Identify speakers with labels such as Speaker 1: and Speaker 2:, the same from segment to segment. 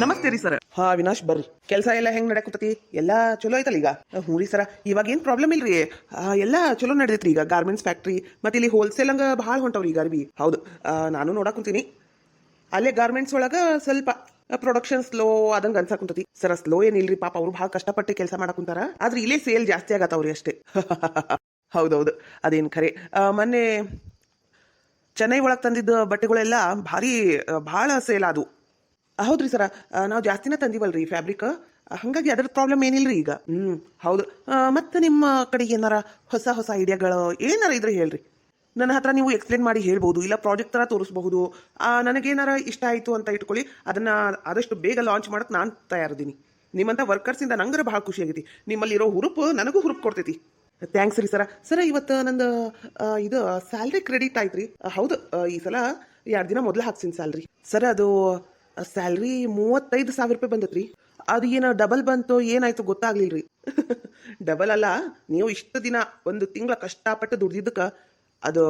Speaker 1: ನಮಸ್ತೆ ರೀ ಸರ್. ಹಾ ಅವಿನಾಶ್ ಬರ್ರಿ. ಕೆಲಸ ಎಲ್ಲ ಹೆಂಗ್ ನಡಕುತ್ತತಿ? ಎಲ್ಲಾ ಚಲೋ ಐತಲ್ಲ ಈಗ? ಹ್ಞೂ ರೀ ಸರ, ಇವಾಗ ಏನ್ ಪ್ರಾಬ್ಲಮ್ ಇಲ್ರಿ. ಎಲ್ಲ ಚಲೋ ನಡೆದೈತ್ರಿ ಈಗ. ಗಾರ್ಮೆಂಟ್ಸ್ ಫ್ಯಾಕ್ಟ್ರಿ ಮತ್ತೆ ಇಲ್ಲಿ ಹೋಲ್ಸೇಲ್ ಹಂಗ ಭಾಳ ಹೊಂಟವ್ರಿ ಈಗ ಅರ್ಬಿ. ಹೌದು, ನಾನು ನೋಡಾಕುಂತೀನಿ. ಅಲ್ಲೇ ಗಾರ್ಮೆಂಟ್ಸ್ ಒಳಗ ಸ್ವಲ್ಪ ಪ್ರೊಡಕ್ಷನ್ ಸ್ಲೋ ಆದಂಗ ಅನ್ಸಾಕುಂತತಿ ಸರ. ಸ್ಲೋ ಏನಿಲ್ರಿ, ಪಾಪ ಅವ್ರು ಭಾಳ ಕಷ್ಟಪಟ್ಟು ಕೆಲಸ ಮಾಡಾಕುಂತಾರ. ಆದ್ರೆ ಇಲ್ಲೇ ಸೇಲ್ ಜಾಸ್ತಿ ಆಗತ್ತವ್ರಿ ಅಷ್ಟೇ. ಹೌದೌದು, ಅದೇನ್ ಖರೆ. ಮೊನ್ನೆ ಚೆನ್ನೈ ಒಳಗೆ ತಂದಿದ್ದ ಬಟ್ಟೆಗಳೆಲ್ಲ ಭಾಳ ಸೇಲ್ ಆದವು. ಹೌದ್ರಿ ಸರ, ನಾವು ಜಾಸ್ತಿನ ತಂದಿವಲ್ರಿ ಫ್ಯಾಬ್ರಿಕ್, ಹಾಗಾಗಿ ಅದ್ರ ಪ್ರಾಬ್ಲಮ್ ಏನಿಲ್ರಿ ಈಗ. ಹೌದು. ಮತ್ತೆ ನಿಮ್ಮ ಕಡೆಗೆ ಏನಾರ ಹೊಸ ಹೊಸ ಐಡಿಯಾಗಳು ಏನಾರ ಇದ್ರೆ ಹೇಳ್ರಿ. ನನ್ನ ಹತ್ರ ನೀವು ಎಕ್ಸ್ಪ್ಲೇನ್ ಮಾಡಿ ಹೇಳ್ಬೋದು, ಇಲ್ಲ ಪ್ರಾಜೆಕ್ಟ್ ಥರ ತೋರಿಸ್ಬಹುದು. ನನಗೇನಾರ ಇಷ್ಟ ಆಯಿತು ಅಂತ ಇಟ್ಕೊಳ್ಳಿ, ಅದನ್ನು ಆದಷ್ಟು ಬೇಗ ಲಾಂಚ್ ಮಾಡಕ್ಕೆ ನಾನು ತಯಾರಿದ್ದೀನಿ. ನಿಮ್ಮಂಥ ವರ್ಕರ್ಸಿಂದ ನಂಗರ ಭಾಳ ಖುಷಿ ಆಗೈತಿ. ನಿಮ್ಮಲ್ಲಿರೋ ಹುರುಪು ನನಗೂ ಹುರುಪು ಕೊಡ್ತೈತಿ. ಥ್ಯಾಂಕ್ಸ್ ರೀ ಸರ. ಸರ, ಇವತ್ತು ನಂದು ಇದು ಸ್ಯಾಲ್ರಿ ಕ್ರೆಡಿಟ್ ಆಯ್ತು ರೀ. ಹೌದು, ಈ ಸಲ 2 ದಿನ ಮೊದಲು ಹಾಕ್ಸಿನಿ ಸ್ಯಾಲ್ರಿ. ಸರ್, ಅದು ಸ್ಯಾಲ್ರಿ 35,000 ರೂಪಾಯಿ ಬಂದತ್ರಿ. ಅದು ಏನು ಡಬಲ್ ಬಂತು ಏನಾಯ್ತು ಗೊತ್ತಾಗ್ಲಿಲ್ರಿ. ಡಬಲ್ ಅಲ್ಲ, ನೀವು ಇಷ್ಟು ದಿನ 1 ತಿಂಗಳ ಕಷ್ಟಪಟ್ಟು ದುಡ್ದಿದ್ದಕ್ಕೆ ಅದು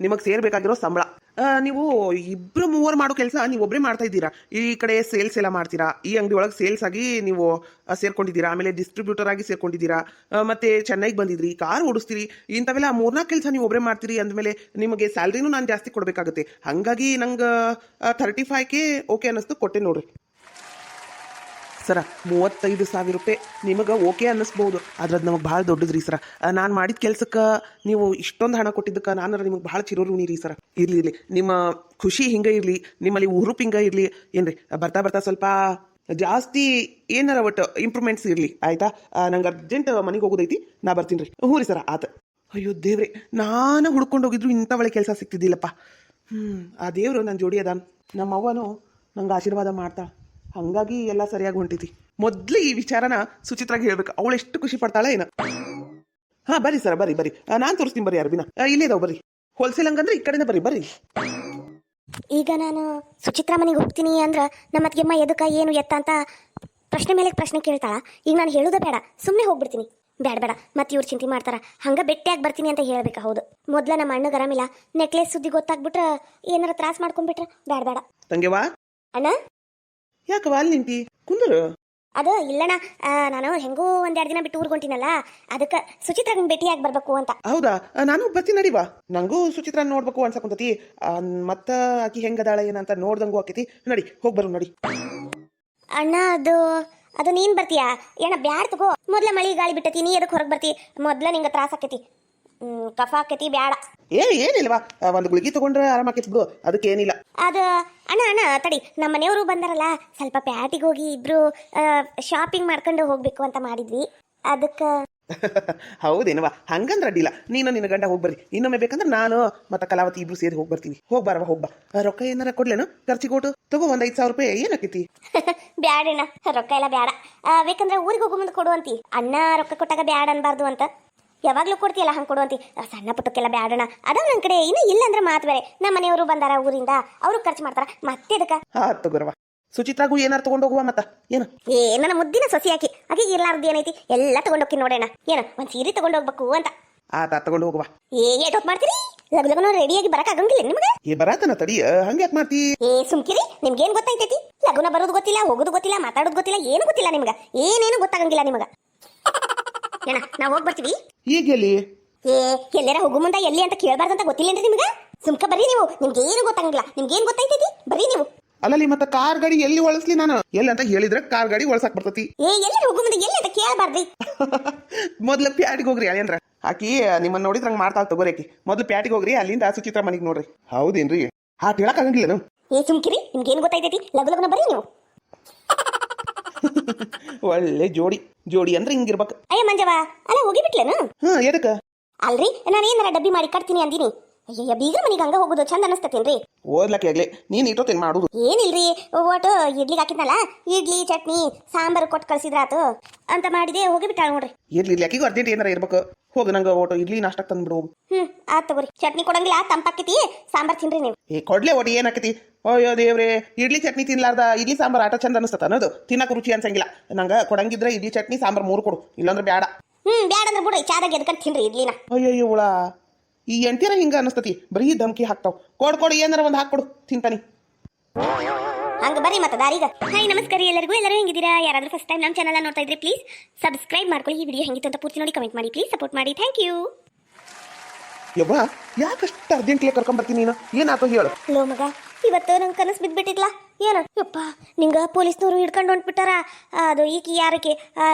Speaker 1: ನಿಮಗೆ ಸೇರ್ಬೇಕಾಗಿರೋ ಸಂಬಳ. ನೀವು 2-3 ಮಾಡೋ ಕೆಲಸ ನೀವು ಒಬ್ಬರೇ ಮಾಡ್ತಾ ಇದ್ದೀರಾ. ಈ ಕಡೆ ಸೇಲ್ಸ್ ಎಲ್ಲ ಮಾಡ್ತೀರಾ, ಈ ಅಂಗಡಿ ಒಳಗೆ ಸೇಲ್ಸ್ ಆಗಿ ನೀವು ಸೇರ್ಕೊಂಡಿದ್ದೀರಾ, ಆಮೇಲೆ ಡಿಸ್ಟ್ರಿಬ್ಯೂಟರ್ ಆಗಿ ಸೇರ್ಕೊಂಡಿದ್ದೀರಾ, ಮತ್ತೆ ಚೆನ್ನೈಗೆ ಬಂದಿದ್ರಿ, ಕಾರ್ ಓಡಿಸ್ತೀರಿ. ಇಂಥವೆಲ್ಲ 3-4 ಕೆಲಸ ನೀವು ಒಬ್ಬರೇ ಮಾಡ್ತೀರಿ ಅಂದಮೇಲೆ ನಿಮಗೆ ಸ್ಯಾಲ್ರಿನೂ ನಾನು ಜಾಸ್ತಿ ಕೊಡಬೇಕಾಗುತ್ತೆ. ಹಾಗಾಗಿ ನಂಗೆ 35K ಓಕೆ ಅನ್ನಿಸ್ತು, ಕೊಟ್ಟೆ ನೋಡ್ರಿ. ಸರ, 35,000 ರೂಪಾಯಿ ನಿಮಗೆ ಓಕೆ ಅನ್ನಿಸ್ಬೋದು, ಆದ್ರೆ ಅದು ನಮಗೆ ಭಾಳ ದೊಡ್ಡದ್ರಿ ಸರ. ನಾನು ಮಾಡಿದ ಕೆಲಸಕ್ಕೆ ನೀವು ಇಷ್ಟೊಂದು ಹಣ ಕೊಟ್ಟಿದ್ದಕ್ಕೆ ನಾನು ನಿಮಗೆ ಭಾಳ ಚಿರೋಋಣಿ ರೀ ಸರ. ಇರಲಿ, ನಿಮ್ಮ ಖುಷಿ ಹಿಂಗೆ ಇರಲಿ, ನಿಮ್ಮಲ್ಲಿ ಹುರುಪು ಹಿಂಗೆ ಇರಲಿ ಏನ್ರಿ. ಬರ್ತಾ ಬರ್ತಾ ಸ್ವಲ್ಪ ಜಾಸ್ತಿ ಏನಾರ ಒಟ್ಟು ಇಂಪ್ರೂವ್ಮೆಂಟ್ಸ್ ಇರಲಿ, ಆಯ್ತಾ? ನಂಗೆ ಅರ್ಜೆಂಟ್ ಮನೆಗೆ ಹೋಗೋದೈತಿ, ನಾ ಬರ್ತೀನಿ ರೀ. ಹ್ಞೂ ರೀ ಸರ, ಆತ. ಅಯ್ಯೋ ದೇವ್ರೆ, ನಾನು ಹುಡ್ಕೊಂಡು ಹೋಗಿದ್ರು ಇಂಥ ಒಳ್ಳೆ ಕೆಲಸ ಸಿಕ್ತಿದ್ದಿಲ್ಲಪ್ಪ. ಆ ದೇವರು ನನ್ನ ಜೋಡಿ ಅದಾನ. ನಮ್ಮ ಅವ್ವನು ನಂಗೆ ಆಶೀರ್ವಾದ ಮಾಡ್ತಾಳೆ, ಹಂಗಾಗಿ ಎಲ್ಲ ಸರಿಯಾಗಿ ಹೊಂಟೈತಿ. ಮೊದಲು ಈ ವಿಚಾರನ ಸುಚಿತ್ರಾಗಿ ಹೇಳ್ಬೇಕು, ಅವಳು ಎಷ್ಟು ಖುಷಿ ಪಡ್ತಾಳೆ ಏನು. ಹಾಂ ಬರ್ರಿ ಸರ್, ಬರ್ರಿ. ನಾನು ತೋರಿಸ್ತೀನಿ, ಬರ್ರಿ ಅರ್ಬಿನ. ಇಲ್ಲೇ ಇದಾವೆ, ಬರ್ರಿ. ಹೋಲ್ಸೇಲ್ ಹಂಗಂದ್ರೆ ಈ ಕಡೆನೇ ಬರ್ರಿ.
Speaker 2: ಈಗ ನಾನು ಸುಚಿತ್ರಾ ಮನೆಗೆ ಹೋಗ್ತೀನಿ ಅಂದ್ರೆ ನಮ್ಮ ಅತ್ತಿಗೆಮ್ಮ ಎದಕ್ಕ ಏನು ಎತ್ತ ಅಂತ ಪ್ರಶ್ನೆ ಮೇಲೆ ಪ್ರಶ್ನೆ ಕೇಳ್ತಾಳ. ಈಗ ನಾನು ಹೇಳೋದೇ ಬೇಡ, ಸುಮ್ಮನೆ ಹೋಗ್ಬಿಡ್ತೀನಿ. ಬೇಡ, ಮತ್ತೆ ಇವ್ರು ಚಿಂತೆ ಮಾಡ್ತಾರ, ಹಂಗೆ ಭೇಟಿಯಾಗಿ ಬರ್ತೀನಿ ಅಂತ ಹೇಳ್ಬೇಕು. ಹೌದು, ಮೊದಲ ನಮ್ಮ ಅಣ್ಣಗೆ ಆರಾಮಿಲ್ಲ, ನೆಕ್ಲೆಸ್ ಸುದ್ದಿ ಗೊತ್ತಾಗ್ಬಿಟ್ರೆ ಏನಾರ ತ್ರಾಸ ಮಾಡ್ಕೊಂಡ್ಬಿಟ್ರೆ ಬೇಡ.
Speaker 1: ತಂಗೆವಾ
Speaker 2: ಅಣ್ಣ,
Speaker 1: ಯಾಕವ ಅಲ್ಲಿ ನಿಂತಿ? ಕುಂದರು.
Speaker 2: ಅದು ಇಲ್ಲಣ್ಣ, ನಾನು ಹೆಂಗೂ 1-2 ದಿನ ಬಿಟ್ಟು ಊರ್ಗೊಂಟಿನಲ್ಲ, ಅದಕ್ಕೆ ಸುಚಿತ್ರಾಗ ಭೇಟಿಯಾಗಿ ಬರ್ಬೇಕು ಅಂತ.
Speaker 1: ಹೌದಾ, ನಾನು ಬರ್ತೀನಿ ನಡಿವಾ. ನಂಗೂ ಸುಚಿತ್ರ ನೋಡ್ಬೇಕು ಅನ್ಸಕೊಂತತಿ. ಮತ್ತ ಆಕಿ ಹೆಂಗದಾಳ ಏನಂತ ನೋಡ್ದಂಗೂ ಆಕೈತಿ. ನಡಿ, ಹೋಗ್ಬರು ನಡಿ.
Speaker 2: ಅಣ್ಣ, ಅದು ನೀನ್ ಬರ್ತೀಯಾ? ಏನ ಬ್ಯಾಡ್ ತಗೋ, ಮೊದ್ಲ ಮಳಿ ಗಾಳಿ ಬಿಟ್ಟತಿ, ನೀ ಎದಕ್ಕೆ ಹೊರಗೆ ಬರ್ತಿ? ಮೊದ್ಲ ನಿಂಗೆ ತ್ರಾಸ ಆಕೈತಿ, ಕಫ ಆಕೈತಿ, ಬ್ಯಾಡ.
Speaker 1: ಏನಿಲ್ವಾ, ಒಂದು ಗುಳಿಗೆ ತಗೊಂಡ್ರೆ ಆರಾಮಾಕೈತಿ ಬಿಡು, ಅದಕ್ಕೇನಿಲ್ಲ.
Speaker 2: ಅದು ಅಣ್ಣ ತಡಿ, ನಮ್ಮ ಮನೆಯವರು ಬಂದಾರಲ್ಲ, ಸ್ವಲ್ಪ ಪ್ಯಾಟಿಗೆ ಹೋಗಿ ಇಬ್ರು ಶಾಪಿಂಗ್ ಮಾಡ್ಕೊಂಡು ಹೋಗ್ಬೇಕು ಅಂತ ಮಾಡಿದ್ವಿ, ಅದಕ್ಕೆ.
Speaker 1: ಹೌದೇನವಾ, ಹಂಗಂದ್ರೆ ಅಡ್ಡಿಲ್ಲ. ನೀನು ನಿನ್ನ ಗಂಡ ಹೋಗ್ಬರ್ರಿ. ಇನ್ನೊಮ್ಮೆ ಬೇಕಂದ್ರೆ ನಾನು ಮತ್ತೆ ಕಲಾವತಿ ಇಬ್ರು ಸೇರಿ ಹೋಗ್ಬರ್ತೀವಿ. ಹೋಗ್ಬಾ. ರೊಕ್ಕ ಏನಾರ ಕೊಡ್ಲೇನು? ಖರ್ಚಿಗೆ ಕೊಟ್ಟು ತಗೋ, 5,000 ರೂಪಾಯಿ ಏನಾಕೈತಿ?
Speaker 2: ಬ್ಯಾಡಣ್ಣ, ರೊಕ್ಕ ಎಲ್ಲ ಬ್ಯಾಡ. ಬೇಕಂದ್ರೆ ಊರಿಗೆ ಹೋಗೋ ಮುಂದೆ ಕೊಡುವಂತಿ. ಅಣ್ಣ ರೊಕ್ಕ ಕೊಟ್ಟಾಗ ಬ್ಯಾಡ ಅನ್ಬಾರ್ದು ಅಂತ. ಯಾವಾಗ್ಲೂ ಕೊಡ್ತೀಯಲ್ಲ, ಹಂಗೆ ಕೊಡುವಂತಿ. ಸಣ್ಣ ಪುಟ್ಟಕ್ಕೆಲ್ಲ ಬ್ಯಾಡಣ, ಅದ ನನ್ನ ಕಡೆ. ಇನ್ನು ಇಲ್ಲ ಅಂದ್ರೆ ಮಾತು ಬೇರೆ. ನಮ್ಮ ಮನೆಯವರು ಬಂದಾರ ಊರಿಂದ, ಅವರು ಖರ್ಚು ಮಾಡ್ತಾರ, ಮತ್ತೆ ಅದಕ್ಕೆ.
Speaker 1: ತಗೋರವ. ಸುಚಿತ್ರಾಗೂ ಏನಾರು ತಗೊಂಡು ಹೋಗುವ ಮತ್ತ ಏನು?
Speaker 2: ನನ್ನ ಮುದ್ದಿನ ಸೊಸಿ ಹಾಕಿ ಆಕೆ ಇರ್ಲಾರ್ದು ಏನೈತಿ, ಎಲ್ಲ ತಗೊಂಡೋಗಿ ನೋಡೋಣ. ಏನು ಒಂದು ಸೀರೆ ತಗೊಂಡೋಗ್ಬೇಕು ಅಂತ.
Speaker 1: ತಗೊಂಡು ಹೋಗುವ.
Speaker 2: ಏಟೊತ್ತು ಮಾಡ್ತೀರಿ? ಲಗ್ನ ರೆಡಿಯಾಗಿ ಬರಕ್ ಆಗಂಗಿಲ್ಲ ನಿಮ್ಗೆ?
Speaker 1: ಬರಾತನ ತಡಿ, ಹಂಗೆ ಯಾಕೆ ಮಾಡ್ತಿ?
Speaker 2: ಸುಮ್ಕಿರಿ, ನಿಮ್ಗೇನ್ ಗೊತ್ತೈತೈತಿ? ಲಗ್ನ ಬರೋದು ಗೊತ್ತಿಲ್ಲ, ಹೋಗೋದು ಗೊತ್ತಿಲ್ಲ, ಮಾತಾಡೋದು ಗೊತ್ತಿಲ್ಲ, ಏನು ಗೊತ್ತಿಲ್ಲ ನಿಮ್ಗೆ. ಏನೇನು ಗೊತ್ತಾಗಂಗಿಲ್ಲ ನಿಮ್ಗೆ. ಏನ, ನಾವು ಹೋಗಿ ಬರ್ತೀವಿ.
Speaker 1: ಈಗ ಎಲ್ಲಿ?
Speaker 2: ಎಲ್ಲಾರ ಹೋಗು ಮುಂದೆ ಎಲ್ಲಿ ಅಂತ ಕೇಳಬಾರ್ದಂತ ಗೊತ್ತಿಲ್ಲೇನ್ರಿ ನಿಮ್ಗೆ? ಸುಮ್ಕ ಬರ್ರಿ ನೀವು, ನಿಮ್ಗೇನು ಗೊತ್ತಾಗಂಗಿಲ್ಲ. ನಿಮ್ಗೇನ್ ಗೊತ್ತೈತೈತಿ? ಬರ್ರಿ ನೀವು.
Speaker 1: ಅಲ್ಲಲ್ಲಿ ಮತ್ತೆ ಕಾರ್ ಗಾಡಿ ಎಲ್ಲಿ ಒಳಸ್ಲಿ? ನಾನು ಎಲ್ಲಿ ಅಂತ ಹೇಳಿದ್ರೆ ಕಾರ್ ಗಾಡಿ ಒಳಸಾಕ್ ಬರ್ತತಿ.
Speaker 2: ಎಲ್ಲಿ ಹೋಗು ಮುಂದೆ ಎಲ್ಲಿ ಅಂತ ಕೇಳಬಾರ್ರಿ.
Speaker 1: ಮೊದ್ಲು ಪ್ಯಾಟಿಗೆ ಹೋಗ್ರಿ ಅಳಿಯಂದ್ರ. ಆಕಿ ನಿಮ್ಮನ್ನ ನೋಡಿದ್ರ ಹಂಗ ಮಾಡ್ತಾಳ ತಗೋರಿ. ಆಕಿ ಮೊದ್ಲು ಪ್ಯಾಟಿಗೆ ಹೋಗ್ರಿ, ಅಲ್ಲಿಂದ ಸುಚಿತ್ರ ಮನೆಗೆ ನೋಡ್ರಿ. ಹೌದೇನ್ರಿ? ಹೇಳಕ್ ಆಗಂಗಿಲ್ಲ.
Speaker 2: ಸುಮ್ಕಿರಿ, ನಿಮ್ಗೇನ್ ಗೊತ್ತೈತೈತಿ? ಲಗ್ನ ಬರ್ರಿ ನೀವು.
Speaker 1: ಒಳ್ಳೆ ಜೋಡಿ ಅಂದ್ರೆ ಹಿಂಗಿರ್ಬೇಕು.
Speaker 2: ಅಯ್ಯ ಮಂಜವ, ಅಲ್ಲ ಹೋಗಿಬಿಟ್ಲೇನು?
Speaker 1: ಎದಕ್ಕ?
Speaker 2: ಅಲ್ರಿ, ನಾನು ಏನಾರ ಡಬ್ಬಿ ಮಾಡಿ ಕಟ್ತೀನಿ ಅಂದಿನಿ. ಅಯ್ಯ, ಬೀಗರ ಮನೆಗೆ ಹಂಗ ಹೋಗೋದು ಚಂದ ಅನಸ್ತತೇನ್ರಿ?
Speaker 1: ಓದ್ಲಕ್ಕೆ ಆಗ್ಲಿ, ನೀನ್ ಇಟ್ಟೋತೇನ್ ಮಾಡುದು?
Speaker 2: ಏನಿಲ್ರಿ, ಒಟ್ಟು ಇಡ್ಲಿಗೆ ಹಾಕಿದ್ನಲ್ಲ, ಇಡ್ಲಿ ಚಟ್ನಿ ಸಾಂಬಾರು ಕೊಟ್ಟು ಕಳ್ಸಿದ್ರಾತು ಅಂತ ಮಾಡಿದೆ, ಹೋಗಿಬಿಟ್ಟಾಳ ನೋಡ್ರಿ.
Speaker 1: ಇರ್ಲಿ, ಯಾಕಿಗೂ ಅರ್ಜೆಂಟ್ ಏನಾರ ಇರ್ಬೇಕು. ಹೋಗ, ನಂಗೆ ಓಟು ಇಡ್ಲಿ ನಾಷ್ಟಕ್ಕೆ ತಂದ್ಬಿಡು.
Speaker 2: ಆತ್ ತಗೋರಿ. ಚಟ್ನಿ ಕೊಡಂಗಿಲ್ಲ, ತಂಪಾಕೈತಿ, ಸಾಂಬಾರ್ ತಿನ್ರಿ ನೀವು.
Speaker 1: ಕೊಡ್ಲೆ ಒಟ್ಟು ಏನಾಕತಿ? ಅಯ್ಯೋ ದೇವ್ರೆ, ಇಡ್ಲಿ ಚಟ್ನಿ ತಿನ್ಲಾರ್ದ ಇಡ್ಲಿ ಸಾಂಬಾರ್ ಆಟ ಚಂದ ಅನಿಸ್ತತ ಅನ್ನೋದು. ತಿನ್ನಕ್ಕೆ ರುಚಿ ಅನ್ಸಂಗಿಲ್ಲ. ನಂಗೆ ಕೊಡಂಗಿದ್ರೆ ಇಡ್ಲಿ ಚಟ್ನಿ ಸಾಂಬಾರ್ 3 ಕೊಡು, ಇಲ್ಲಾಂದ್ರೆ ಬೇಡ.
Speaker 2: ಬ್ಯಾಡ ಅಂದ್ರೆ ಬಿಡು, ಚಾದಾಗ ಎದ್ಕೊಂಡು ತಿನ್ರಿ ಇಡ್ಲಿನ.
Speaker 1: ಅಯ್ಯೋ ಹುಳ, ಈ ಎಂಟಿರ ಹಿಂಗ ಅನಿಸ್ತತಿ, ಬರೀ ಧಮ್ಕಿ ಹಾಕ್ತಾವ್. ಕೊಡು ಏನಾರ ಒಂದು ಹಾಕ್ಕೊಡು, ತಿಂತಾನಿ.
Speaker 2: ಹಂಗ ಬರ್ರಿ ಮತ್ತೆ ದಾರಿಗ. ಹಾಯ್ ನಮಸ್ಕಾರ ಎಲ್ಲರಿಗೂ. ಎಲ್ಲರೂ ಹೆಂಗಿದ್ದೀರಾ? ಯಾರಾದ್ರೂ ಫಸ್ಟ್ ಟೈಮ್ ನಮ್ಮ ಚಾನಲ್ ನೋಡ್ತಾ ಇದ್ರೆ ಪ್ಲೀಸ್ ಸಬ್ಸ್ಕ್ರೈಬ್ ಮಾಡ್ಕೊಳ್ಳಿ. ಈ ವಿಡಿಯೋ ಹೆಂಗಿತ್ತು ಅಂತ ಪೂರ್ತಿ ನೋಡಿ ಕಮೆಂಟ್ ಮಾಡಿ. ಪ್ಲೀಸ್ ಸಪೋರ್ಟ್ ಮಾಡಿ. Thank you.
Speaker 1: ಯವ್ವ ಯಾಕಷ್ಟು ಅರ್ಜೆಂಟ್ಲಿ ಕರ್ಕೊಂಬರ್ತೀನಿ ನೀನು, ಏನಾಯ್ತು ಹೇಳು.
Speaker 2: ಲೋ ಮಗ, ಇವತ್ತು ನಂಗೆ ಕನಸು ಬಿದ್ದುಬಿಟ್ಟಿದ್ಲ. ಏನು ಯಪ್ಪ, ನಿಂಗೆ ಪೊಲೀಸ್ನವರು ಹಿಡ್ಕೊಂಡು ಹೊಂಟ್ಬಿಟ್ಟಾರ. ಅದು ಈಕಿ ಯಾರಕ್ಕೆ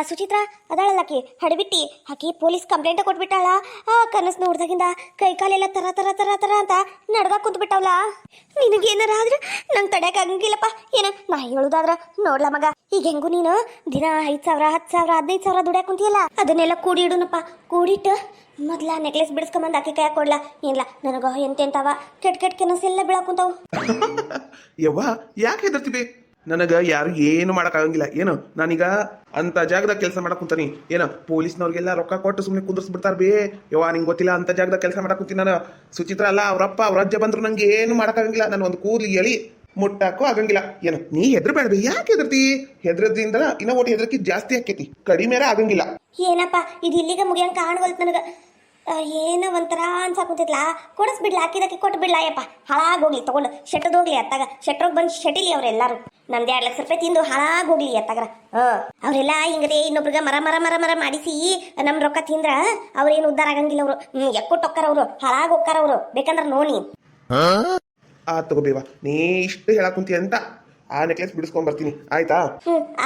Speaker 2: ಸುಚಿತ್ರಾ ಅದಾಳಲ್ಲಕಿ ಹಡಬಿಟ್ಟಿ, ಆಕಿ ಪೊಲೀಸ್ ಕಂಪ್ಲೇಂಟ್ ಕೊಟ್ಬಿಟ್ಟಾಳ. ಆ ಕನಸು ನೋಡ್ದಾಗಿಂದ ಕೈ ಕಾಲೆಲ್ಲ ತರ ತರ ತರ ತರ ಅಂತ ನಡ್ದಾಗ ಕುಂತ್ಬಿಟ್ಟವಲ್ಲ. ನಿನಗೇನಾರ ಆದ್ರೆ ನಂಗೆ ತಡ್ಯಾಕ ಆಗಂಗಿಲ್ಲಪ್ಪ. ಏನು ನಾ ಹೇಳುದಾದ್ರ ನೋಡ್ಲ ಮಗ, ಈಗ ಹೆಂಗು ನೀನು ದಿನ 5,000 10,000 15,000 ದುಡ್ಯಾಕ ಕುಂತಿಯಲ್ಲ, ಅದನ್ನೆಲ್ಲ ಕೂಡಿ ಇಡುನಪ್ಪ. ಕೂಡಿಟ್ಟು ಮೊದ್ಲ ನೆಕ್ಲೆಸ್ ಬಿಡಿಸ್ಕೊಂಬಂದು ಆಕಿ ಕೈ ಕೊಡ್ಲಾ. ಏನ್ಲ ನನಗ ಎಂತೆಂತಾವ ಕೆಟ್ಟ ಕೆಟ್ಟ ಕನಸೆಲ್ಲ ಬೀಳಾಕುಂತಾವು.
Speaker 1: ಯವ್ವ ಯಾಕೆ ಹೆದರ್ತೀವಿ? ನನಗೆ ಯಾರು ಏನು ಮಾಡೋಕ್ಕಾಗಂಗಿಲ್ಲ. ಏನು ನಾನೀಗ ಅಂತ ಜಾಗದಾಗ ಕೆಲಸ ಮಾಡಕ್ ಕುಂತಾನಿ. ಏನ ಪೊಲೀಸ್ನವ್ರಿಗೆಲ್ಲ ರೊಕ್ಕ ಕೊಟ್ಟು ಸುಮ್ಮನೆ ಕುಂದರ್ಸ್ಬಿಡ್ತಾರ ಬೇ. ಯವ್ವ ನಿಂಗೆ ಗೊತ್ತಿಲ್ಲ, ಅಂತ ಜಾಗದಾಗ ಕೆಲಸ ಮಾಡಕ್ ಕುಂತೀನಿ ನಾನು. ಸುಚಿತ್ರ ಅಲ್ಲ ಅವ್ರಪ್ಪ ಅವ್ರ ಅಜ್ಜ ಬಂದ್ರು ನಂಗೆ ಏನು ಮಾಡೋಕ್ಕಾಗಂಗಿಲ್ಲ. ನಾನು ಒಂದು ಕೂದಲು ಎಳಿ ಮುಟ್ಟಾಕೂ ಆಗಂಗಿಲ್ಲ. ಏನು ನೀ ಹೆದರ್ಬೇಡ್ಬಿ. ಯಾಕೆ ಹೆದರ್ತಿ? ಹೆದ್ರದ್ರಿಂದ ಇನ್ನೂ ಒಟ್ಟು ಹೆದರ್ಕಿ ಜಾಸ್ತಿ ಆಕೈತಿ, ಕಡಿಮೆರ ಆಗಂಗಿಲ್ಲ.
Speaker 2: ಏನಪ್ಪ ಇದು ಇಲ್ಲಿಗೆ ಮುಗಿಯಂಗೆ ಕಾಣವಲ್ತು ನನಗೆ. ಏನೋ ಒಂಥರ ಅನ್ಸಾಕುಂತಿತ್ಲ. ಕೊಡಿಸ್ಬಿಡ್ಲ, ಹಾಕಿದಕ್ಕೆ ಕೊಟ್ಟು ಬಿಡ್ಲ. ಯಪ್ಪ ಹಾಳಾಗೋಗ್ಲಿ, ತಗೊಂಡು ಶೆಟ್ಟದ್ ಹೋಗ್ಲಿ ಅತ್ತಾಗ. ಶೆಟ್ರೋಗಿ ಬಂದು ಶೆಟಿಲಿ ಅವರೆಲ್ಲರೂ. ನಂದು 2 ಲಕ್ಷ ರೂಪಾಯಿ ತಿಂದು ಹಾಳಾಗೋಗ್ಲಿ ಅತ್ತಾಗ್ರ. ಅವರೆಲ್ಲ ಹಿಂಗದೆ ಇನ್ನೊಬ್ರಿಗೆ ಮರ ಮರ ಮರ ಮರ ಮಾಡಿಸಿ ನಮ್ಮ ರೊಕ್ಕ ತಿಂದ್ರ ಅವ್ರೇನು ಉದ್ದಾರ ಆಗಂಗಿಲ್ಲ. ಅವರು ಎಕ್ಕುಟ್ಟೊಕ್ಕಾರ, ಅವರು ಹಾಳಾಗೋಕ್ಕಾರ ಅವರು. ಬೇಕಂದ್ರೆ ನೋಡಿ
Speaker 1: ಆ ತಗೋಬೇವ, ನೀ ಇಷ್ಟು ಹೇಳಕ್ ಕುಂತಿ ಅಂತ ಆ ನೆಕ್ಲೆಸ್ ಬಿಡಿಸ್ಕೊಂಡ್ ಬರ್ತೀನಿ, ಆಯ್ತಾ?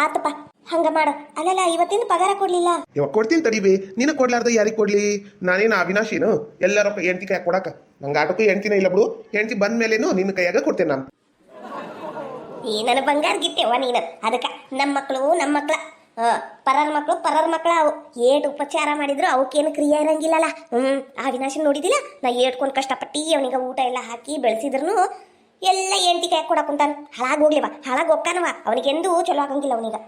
Speaker 2: ಆತಪ್ಪ, ಹಂಗ ಮಾಡು. ಅಲ್ಲಲ್ಲ ಇವತ್ತಿಂದ ಪಗಾರ ಕೊಡ್ಲಿಲ್ಲ.
Speaker 1: ಇವಾಗ ಕೊಡ್ತೀನಿ ತಡಿಬಿ. ನೀನು ಕೊಡ್ಲಾರ್ದ ಯಾರಿಗೆ ಕೊಡ್ಲಿ? ನಾನೇನು ಅವಿನಾಶಿನು ಎಲ್ಲ ರೊಕ್ಕ ಹೆಂಡತಿ ಕೈಯಾಗ ಕೊಡಕ? ನಂಗೆ ಆಟಕ್ಕೂ ಹೆಂಡ್ತಿನೇ ಇಲ್ಲ ಬಿಡು. ಹೆಂಡ್ತಿ ಬಂದ ಮೇಲೇನು ನಿನ್ನ ಕೈಯಾಗ ಕೊಡ್ತೇನೆ ನಾನು.
Speaker 2: ಈ ನನ್ನ ಬಂಗಾರ ಗಿಟ್ಟೆವ ನೀನು. ಅದಕ್ಕೆ ನಮ್ಮ ಮಕ್ಕಳ ಪರರ ಮಕ್ಕಳ ಅವು ಏಟ್ ಉಪಚಾರ ಮಾಡಿದ್ರು ಅವಕ್ಕೇನು ಕ್ರಿಯೆ ಇರಂಗಿಲ್ಲಲ್ಲ. ಆ ವಿನಾಶನ್ ನೋಡಿದಿಲ್ಲ, ನಾ ಏಟ್ಕೊಂಡು ಕಷ್ಟಪಟ್ಟು ಅವನಿಗೆ ಊಟ ಎಲ್ಲ ಹಾಕಿ ಬೆಳೆಸಿದ್ರು ಎಲ್ಲ ಹೆಂಡತಿ ಕೈ ಕೊಡಕುಂತಾನ. ಹಾಳಾಗೋಗ್ಲಿವ, ಹಾಳಾಗೋಗ್ಕಾನವ. ಅವನಿಗೆಂದೂ ಚಲೋ ಆಗಂಗಿಲ್ಲ ಅವನಿಗೆ.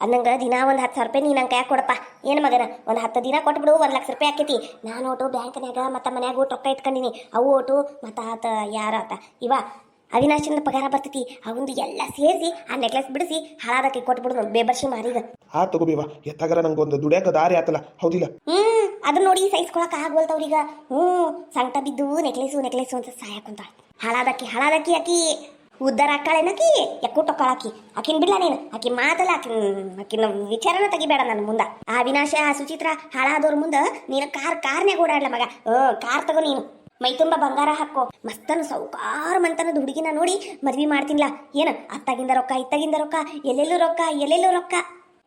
Speaker 2: ಅನ್ನಂಗ ದಿನ ಒಂದು 10,000 ರೂಪಾಯಿ ನೀ ನಂಗೆ ಕೈ ಕೊಡಪ್ಪ. ಏನು ಮಗನ, ಒಂದು 10 ದಿನ ಕೊಟ್ಬಿಡು, 1 ಲಕ್ಷ ರೂಪಾಯಿ ಆಕೈತಿ. ನಾನು ಓಟು ಬ್ಯಾಂಕ್ನ್ಯಾಗ ಮತ್ತು ಮನ್ಯಾಗ ಓಟು ರೊಕ್ಕ ಇಟ್ಕೊಂಡಿನಿ. ಅವು ಓಟು ಮತ್ತು ಆತ ಯಾರಾತ ಇವ ಅವಿನಾಶಿಂದ ಪಗಾರ ಬರ್ತೈತಿ. ಅವಂದು ಎಲ್ಲ ಸೇರಿಸಿ ಆ ನೆಕ್ಲೆಸ್ ಬಿಡಿಸಿ ಹಾಳಾದಕ್ಕೆ ಕೊಟ್ಬಿಡು ಬೇಬರ್ಷಿ ಮಾರೀಗ.
Speaker 1: ಆ ತಗೋಬೇವ, ಎತ್ತಾಗರ ನಂಗೊಂದು ದುಡಿಯಾಕ ದಾರಿ ಆತಲ್ಲ, ಹೌದಿಲ್ಲ?
Speaker 2: ಅದನ್ನ ನೋಡಿ ಸಹಿಸ್ಕೊಳಕ್ ಆಗ್ಬೋಲ್ತವ್ರೀಗ. ಸಂಕಟ ಬಿದ್ದು ನೆಕ್ಲೆಸು ಅಂತ ಸಾಯಕುಂತ. ಹಾಳಾದಕ್ಕಿ ಆಕಿ ಉದ್ದಾರ ಆಕಾಳೇನಕಿ ಎಕ್ಕುಟ್ಟೊಕ್ಕಾಳಾಕಿ. ಆಕಿನ್ ಬಿಡ್ಲ ನೀನು. ಆಕಿ ಮಾತಲ್ಲ, ಆಕಿನ ವಿಚಾರನ ತೆಗಿಬೇಡ ನನ್ನ ಮುಂದ. ಆ ವಿನಾಶ ಆ ಸುಚಿತ್ರ ಹಾಳಾದವ್ರ ಮುಂದ ನೀನು ಕಾರ್ನ್ಯಾಗ ಓಡಾಡ್ಲ ಮಗ. ಕಾರ್ ತಗೋ ನೀನು, ಮೈ ತುಂಬ ಬಂಗಾರ ಹಾಕೋ. ಮಸ್ತನ ಸೌಕಾರ ಮಂತನದ ಹುಡುಗಿನ ನೋಡಿ ಮದ್ವಿ ಮಾಡ್ತೀನಿಲ್ಲ. ಏನು ಅತ್ತಾಗಿಂದ ರೊಕ್ಕ ಇತ್ತಾಗಿಂದ ರೊಕ್ಕ, ಎಲ್ಲೆಲ್ಲೂ ರೊಕ್ಕ.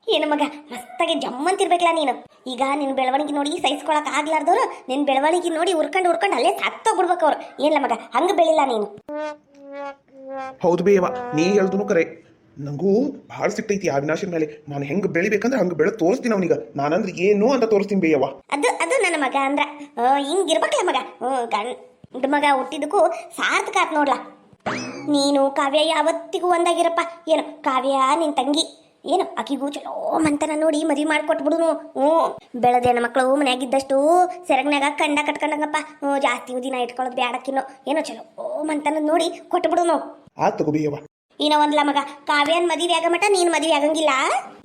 Speaker 2: ಏನು ಮಗ, ಮಸ್ತಾಗಿ ಜಮ್ಮಂತಿರ್ಬೇಕಲ್ಲ ನೀನು. ಈಗ ನಿನ್ನ ಬೆಳವಣಿಗೆ ನೋಡಿ ಸಹಿಸ್ಕೊಳಕ್ ಆಗ್ಲಾರ್ದವ್ರು ನಿನ್ನ ಬೆಳವಣಿಗೆ ನೋಡಿ ಉರ್ಕೊಂಡು ಅಲ್ಲೇ ಸತ್ತೋಗ್ಬಿಡ್ಬೇಕು ಅವ್ರು. ಏನ್ಲ ಮಗ, ಹಂಗ ಬೆಳಿಲ್ಲ ನೀನು.
Speaker 1: ಹೌದು ಬೇವ, ನೀ ಹೇಳ್ದು ಕರೆ. ನಂಗೂ ಭಾಳ ಸಿಟ್ಟೈತಿ ಆ ವಿನಾಶನ ಮೇಲೆ. ನಾನು ಹೆಂಗ್ ಬೆಳಿಬೇಕಂದ್ರೆ ಹಂಗ ಬೆಳೆ ತೋರಿಸ್ತೀನಿ ಅವನಿಗ. ನಾನಂದ್ರೆ ಏನು ಅಂತ ತೋರಿಸ್ತೀನಿ ಬೇಯವ್ವ.
Speaker 2: ಅದು ನನ್ನ ಮಗ ಅಂದ್ರ ಹಿಂಗಿರ್ಬೇಕಲ್ಲ ಮಗ. ಗಂಡ ಮಗ ಹುಟ್ಟಿದಕ್ಕೂ ಸಾರ್ಥಕ ಆತ್ ನೋಡ್ಲಾ. ನೀನು ಕಾವ್ಯ ಯಾವತ್ತಿಗೂ ಒಂದಾಗಿರಪ್ಪ. ಏನು ಕಾವ್ಯ ನಿನ್ ತಂಗಿ, ಏನು ಆಕಿಗೂ ಚಲೋ ಮಂತನ ನೋಡಿ ಮದ್ವಿ ಮಾಡಿಕೊಟ್ಬಿಡುನು. ಬೆಳೆದ ಹೆಣ್ಣು ಮಕ್ಕಳು ಮನ್ಯಾಗಿದ್ದಷ್ಟು ಸೆರಗ್ನಾಗ ಕಂಡ ಕಟ್ಕೊಂಡಂಗಪ್ಪ. ಜಾಸ್ತಿ ದಿನ ಇಟ್ಕೊಳ್ಳೋದು ಬ್ಯಾಡಕ್ಕಿನೋ. ಏನೋ ಚಲೋ ಮಂತನ ನೋಡಿ ಕೊಟ್ಬಿಡುನು.
Speaker 1: ಆ ತಗೋಬೇಯವ್ವ.
Speaker 2: ಇನ್ನ ಒಂದ್ಲ ಮಗ, ಕಾವ್ಯನ್ ಮದುವೆ ಆಗ ಮಟ ನೀನ್ ಮದುವೆ ಆಗಂಗಿಲ್ಲ.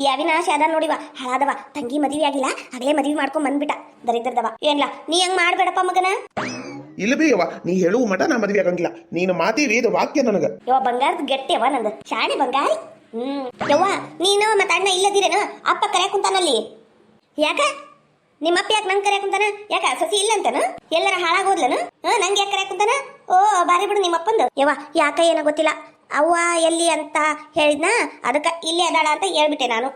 Speaker 2: ಯಾವಿನಾಶ ಅದ ನೋಡಿವ ಹಾಳಾದವ. ತಂಗಿ ಮದುವೆ ಆಗಿಲ್ಲ, ಆಗ್ಲೇ ಮದುವೆ ಮಾಡ್ಕೊಂಡ್ ಬಂದ್ಬಿಟ್ಟ ದರಿದ್ರದವ. ಏನ್ಲ ನೀ ಹಂಗ್ ಮಾಡ್ಬೇಡಪ್ಪ ಮಗನ.
Speaker 1: ಇಲ್ಲ ಬೇಯವ್ವ, ನೀ ಹೇಳುವ ಮಟ ನಾ ಮದುವೆ ಆಗಂಗಿಲ್ಲ. ನೀನು ಮಾತಿ ವೇದ ವಾಕ್ಯ ನನಗ.
Speaker 2: ಯವ್ವ ಬಂಗಾರದ ಗಟ್ಟಿಯವ ನಂದು ಶಾಣೆ ಬಂಗಾರಿ. ಯವ್ವ ನೀನು ಮತ್ತ ಅಣ್ಣ ಇಲ್ಲದಿರೇನ? ಅಪ್ಪ ಕರೆಯ ಕುಂತಾನಲ್ಲಿ. ಯಾಕ ನಿಮ್ಮಪ್ಪ ಯಾಕೆ ನಂಗೆ ಕರೆಯ ಕುಂತಾನ? ಯಾಕ ಸಸಿ ಇಲ್ಲ ಅಂತನ? ಎಲ್ಲರ ಹಾಳಾಗೋದ್ಲನು? ನಂಗೆ ಯಾಕೆ ಕರೆಯ ಕುಂತಾನ? ಬಾರಿ ಬಿಡು ನಿಮ್ಮಪ್ಪಂದು. ಯವ್ವ ಯಾಕ ಏನೋ ಗೊತ್ತಿಲ್ಲ. ಅವ್ವ ಎಲ್ಲಿ ಅಂತ ಹೇಳಿದ್ನ, ಅದಕ್ಕೆ ಇಲ್ಲೇ ಅದಾಳ ಅಂತ ಹೇಳ್ಬಿಟ್ಟೆ ನಾನು.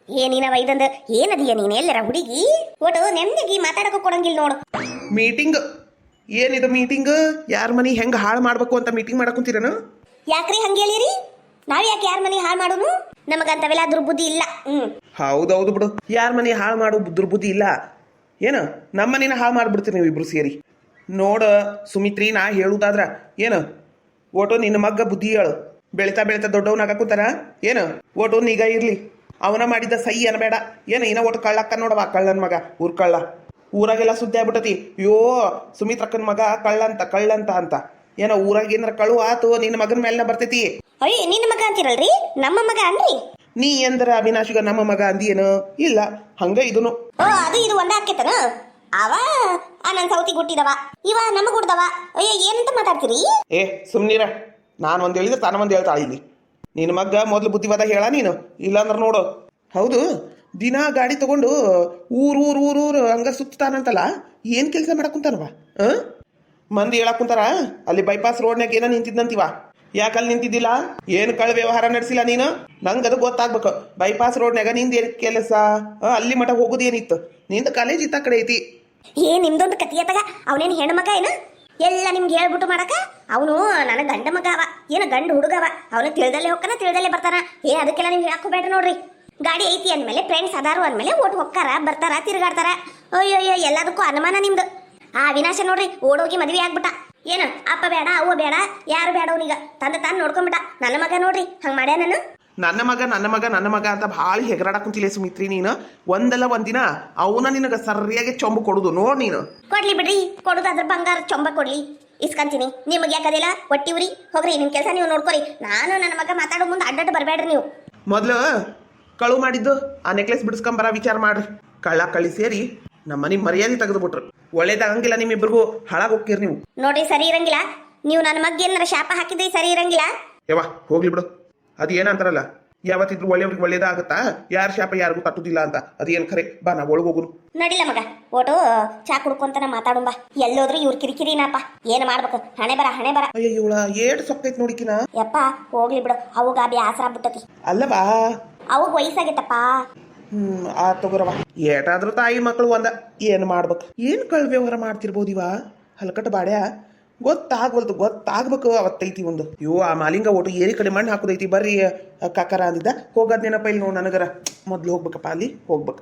Speaker 2: ಏನಿನವ ಇದಂದು ಏನದೀಯ ನೀನು? ಎಲ್ಲರ ಹುಡುಗಿ ಒಟ್ಟು ನೆಮ್ಮದಿಗೆ ಮಾತಾಡಕ ಕೊಡಂಗಿಲ್ಲ ನೋಡು.
Speaker 1: ಮೀಟಿಂಗ್ ಏನಿದು? ಮೀಟಿಂಗ್ ಯಾರ ಮನಿ ಹೆಂಗ್ ಹಾಳು ಮಾಡ್ಬೇಕು ಅಂತ ಮೀಟಿಂಗ್ ಮಾಡಕ್ ಕುಂತೀರನ?
Speaker 2: ಯಾಕ್ರಿ ಹಂಗ ಹೇಳಿರಿ? ನಾವ್ ಯಾಕೆ ಯಾರ ಮನಿ ಹಾಳು ಮಾಡೋನು? ನಮಗಂತವೆಲ್ಲ ದುರ್ಬುದ್ಧಿ ಇಲ್ಲ.
Speaker 1: ಹೌದೌದು ಬಿಡು, ಯಾರ ಮನಿ ಹಾಳು ಮಾಡೋ ದುರ್ಬುದ್ಧಿ ಇಲ್ಲ. ಏನು ನಮ್ಮ ಮನಿನ ಹಾಳು ಮಾಡ್ಬಿಡ್ತೀರಿ ನೀವು ಇಬ್ರು ಸೇರಿ. ನೋಡ ಸುಮಿತ್ರಿ, ನಾ ಹೇಳುದಾದ್ರ ಏನು ಓಟು ನಿನ್ನ ಮಗ್ಗ ಬುದ್ಧಿ ಹೇಳು. ಬೆಳಿತಾ ದೊಡ್ಡವನಾಗ ಕೂತಾರ. ಏನು ಓಟು ನಿಗ ಇರ್ಲಿ. ಅವನ ಮಾಡಿದ ಸೈ ಅನ್ಬೇಡ. ಏನು ಇನ್ನ ಒಟ್ಟು ಕಳ್ಳಕ್ಕ ನೋಡವ, ಕಳ್ಳನ್ ಮಗ ಊರ್ ಕಳ್ಳ. ಊರಾಗೆಲ್ಲ ಸುದ್ದಿ ಆಗ್ಬಿಟ್ಟತಿ. ಅಯ್ಯೋ ಸುಮಿತ್ರಕ್ಕನ ಮಗ ಕಳ್ಳಂತ ಅಂತ. ಏನೋ ಊರಾಗ ಏನಾರ ಕಳು ಆತು ನಿನ್ನ ಮಗನ ಮೇಲಿನ ಬರ್ತೈತಿ.
Speaker 2: ಅಯ್ಯ ನಿನ್ನ ಮಗ ಅಂತಿರಲ್ರಿ, ನಮ್ಮ ಮಗ ಅನ್ರಿ.
Speaker 1: ನೀ ಎಂದ್ರ ಅವಿನಾಶಿಗ ನಮ್ಮ ಮಗ ಅಂದಿಯೇನು? ಇಲ್ಲ, ಹಂಗ ಇದನು.
Speaker 2: ಅದು ಇದು ಒಂದ ಹಾಕೇತನ. ಅವ ನನ್ ಸೌತಿ ಗುಟ್ಟಿದವ, ಇವ ನಮಗ್ ಹುಡ್ದವ. ಅಯ್ಯ ಏನಂತ ಮಾತಾಡ್ತೀರಿ?
Speaker 1: ಏ ಸುಮ್ನಿರ, ನಾನು ಒಂದು ಹೇಳಿದ್ರೆ ತಾನು ಒಂದು ಹೇಳ್ತಾಳೆ ಇಲ್ಲಿ. ನಿನ್ನ ಮಗ್ಗ ಮೊದಲು ಬುದ್ಧಿವಾದ ಹೇಳ ನೀನು, ಇಲ್ಲಾಂದ್ರೆ ನೋಡು. ಹೌದು, ದಿನ ಗಾಡಿ ತಗೊಂಡು ಊರು ಹಂಗ ಸುತ್ತಾನಂತಲ್ಲ, ಏನು ಕೆಲಸ ಮಾಡಕ್ಕುಂತಾನವ? ಮಂದಿ ಹೇಳಕ್ ಕುಂತಾರ ಅಲ್ಲಿ ಬೈಪಾಸ್ ರೋಡ್ನಾಗ ಏನೋ ನಿಂತಿದ್ನಂತೀವ. ಯಾಕಲ್ಲಿ ನಿಂತಿದ್ದಿಲ್ಲ? ಏನು ಕಳ್ಳ ವ್ಯವಹಾರ ನಡೆಸಿಲ್ಲ ನೀನು? ನಂಗೆ ಅದು ಗೊತ್ತಾಗ್ಬೇಕು. ಬೈಪಾಸ್ ರೋಡ್ನಾಗ ನಿಂದ ಏನು ಕೆಲಸ? ಅಲ್ಲಿ ಮಠ ಹೋಗೋದೇನಿತ್ತು? ನಿಂದ ಕಾಲೇಜ್ ಇತ್ತ ಕಡೆ ಐತಿ.
Speaker 2: ನಿಮ್ದೊಂದು ಕತಿಯತ್ತಾಗ ಅವನೇನು ಹೆಣ್ಣು ಮಗ ಏನು? ಎಲ್ಲ ನಿಮ್ಗೆ ಹೇಳ್ಬಿಟ್ಟು ಮಾಡಕ ಅವನು ನನ್ನ ಗಂಡ ಮಗ ಅವ, ಏನು ಗಂಡು ಹುಡುಗವ. ಅವನು ತಿಳಿದಲ್ಲೇ ಹೋಗ್ತಾನ, ತಿಳಿದಲ್ಲೇ ಬರ್ತಾನ. ಅದಕ್ಕೆಲ್ಲ ನೀವು ಹಾಕೋಬೇಡ್ರಿ ನೋಡ್ರಿ. ಗಾಡಿ ಐತಿ ಅಂದಮೇಲೆ ಫ್ರೆಂಡ್ಸ್ ಅದಾರು ಅಂದಮೇಲೆ ಓಟ್ ಹೋಗ್ತಾರ, ಬರ್ತಾರ, ತಿರುಗಾಡ್ತಾರ. ಅಯ್ಯೋ ಎಲ್ಲದಕ್ಕೂ ಅನುಮಾನ ನಿಮ್ದು. ಆ ವಿನಾಶ ನೋಡ್ರಿ ಓಡೋಗಿ ಮದ್ವೆ ಆಗ್ಬಿಟ್ಟ. ಏನು ಅಪ್ಪ ಬೇಡ ಅವ್ವ ಬೇಡ ಯಾರು ಬೇಡ ಅವನೀಗ, ತಂದೆ ತಾನು ನೋಡ್ಕೊಂಬಿಟ್ಟ. ನನ್ನ ಮಗ ನೋಡ್ರಿ ಹಂಗೆ ಮಾಡ್ಯ ನಾನು.
Speaker 1: ನನ್ನ ಮಗ ಅಂತ ಭಾಳ ಹೆಗರಾಡ ಕುಂತಿಲ್ಲ ಸುಮಿತ್ರಿ ನೀನು. ಒಂದಲ್ಲ ಒಂದಿನ ಅವನ ನಿನಗೆ ಸರಿಯಾಗಿ ಚೊಂಬು ಕೊಡುದು ನೋಡ್ ನೀನು.
Speaker 2: ಕೊಡ್ಲಿ ಬಿಡ್ರಿ, ಕೊಡುದಾದ್ರ ಬಂಗಾರ ಚೊಂಬ ಕೊಡ್ಲಿ, ಇಸ್ಕಂತೀನಿ. ನಿಮಗೆ ಯಾಕದಿಲ್ಲ ಒಟ್ಟಿವ್ರಿ, ಹೋಗ್ರಿ ನಿಮ್ ಕೆಲಸ ನೀವು ನೋಡ್ಕೊರಿ. ನಾನು ನನ್ನ ಮಗ ಮಾತಾಡೋ ಮುಂದೆ ಅಡ್ಡಾಟ ಬರಬೇಡ್ರಿ ನೀವು.
Speaker 1: ಮೊದ್ಲು ಕಳು ಮಾಡಿದ್ದು ಆ ನೆಕ್ಲೆಸ್ ಬಿಡಿಸ್ಕೊಂಬರ ವಿಚಾರ ಮಾಡ್ರಿ. ಕಳ್ಳ ಕಳ್ಳಿ ಸೇರಿ ನಮ್ಮ ಮನೆ ಮರ್ಯಾದೆ ತೆಗೆದುಬಿಟ್ರು. ಒಳ್ಳೇದಾಗಂಗಿಲ್ಲ, ನಿಮ್ಮಿಬ್ರಿಗೂ ಹಾಳಾಗಿ ಹೋಗ್ತೀರಿ ನೀವು.
Speaker 2: ನೋಡ್ರಿ ಸರಿ ಇರಂಗಿಲ್ಲ, ನೀವು ನನ್ನ ಮಗ್ ಏನಾರ ಶಾಪ ಹಾಕಿದ್ರಿ ಸರಿ ಇರಂಗಿಲ್ಲ.
Speaker 1: ಯವ್ವ ಹೋಗ್ಲಿ ಬಿಡು. ಅದು ಏನಂತಾರಲ್ಲ, ಯಾವತ್ತಿದ್ರು ಒಳ್ಳೆಯವ್ರಿಗೆ ಒಳ್ಳೇದಾಗತ್ತಾ, ಯಾರ ಶಾಪ ಯಾರಿಗೂ ತಟ್ಟುದಿಲ್ಲ ಅಂತ. ಅದೇನು ಖರೆ. ಬಾ ನಾ ಒಳಗೋಗುನು.
Speaker 2: ನಡಿಲ್ಲ ಮಗ, ಓಟು ಚಾ ಕುಡ್ಕೊಂತಾನ ಮಾತಾಡುಂಬ. ಎಲ್ಲೋದ್ರು ಇವ್ರ ಕಿರಿಕಿರಿನಪ್ಪ. ಏನ್ ಮಾಡ್ಬೇಕು? ಹಣೆ ಬರ.
Speaker 1: ಅಯ್ಯ ಇವಳ ಏಟ್ ಸೊಕ್ಕೈತ್ ನೋಡಿಕಿನ.
Speaker 2: ಯಪ್ಪ ಹೋಗ್ಲಿ ಬಿಡು, ಅವಾಗ ಬ್ಯಾಸರ ಆಗ್ಬಿಟ್ಟತಿ.
Speaker 1: ಅಲ್ಲವಾ
Speaker 2: ಅವಾಗ ವಯಸ್ಸಾಗೈತಪ್ಪ.
Speaker 1: ಆ ತಗೋರವ. ಏಟಾದ್ರೂ ತಾಯಿ ಮಕ್ಕಳು ಒಂದ. ಏನ್ ಮಾಡ್ಬೇಕು? ಏನ್ ಕಳ್ ವ್ಯವಹಾರ ಮಾಡ್ತಿರ್ಬೋದಿವ ಹಲ್ಕಟ್ಟ ಬಾಡ್ಯ. ಗೊತ್ತಾಗ್ಬೇಕು ಅವತ್ತೈತಿ ಒಂದು. ಆ ಮಾಲಿಂಗ ಒಟ್ಟು ಏರಿ ಕಡೆ ಮಣ್ಣು ಹಾಕೋದೈತಿ ಬರ್ರಿ ಕಾಕರ ಅಂದಿದ್ದ. ಹೋಗೋದ್ ನೆನಪ ಇಲ್ಲಿ ನೋಡ್ ನನಗರ. ಮೊದ್ಲು ಹೋಗ್ಬೇಕಪ್ಪ, ಅಲ್ಲಿ ಹೋಗ್ಬೇಕು.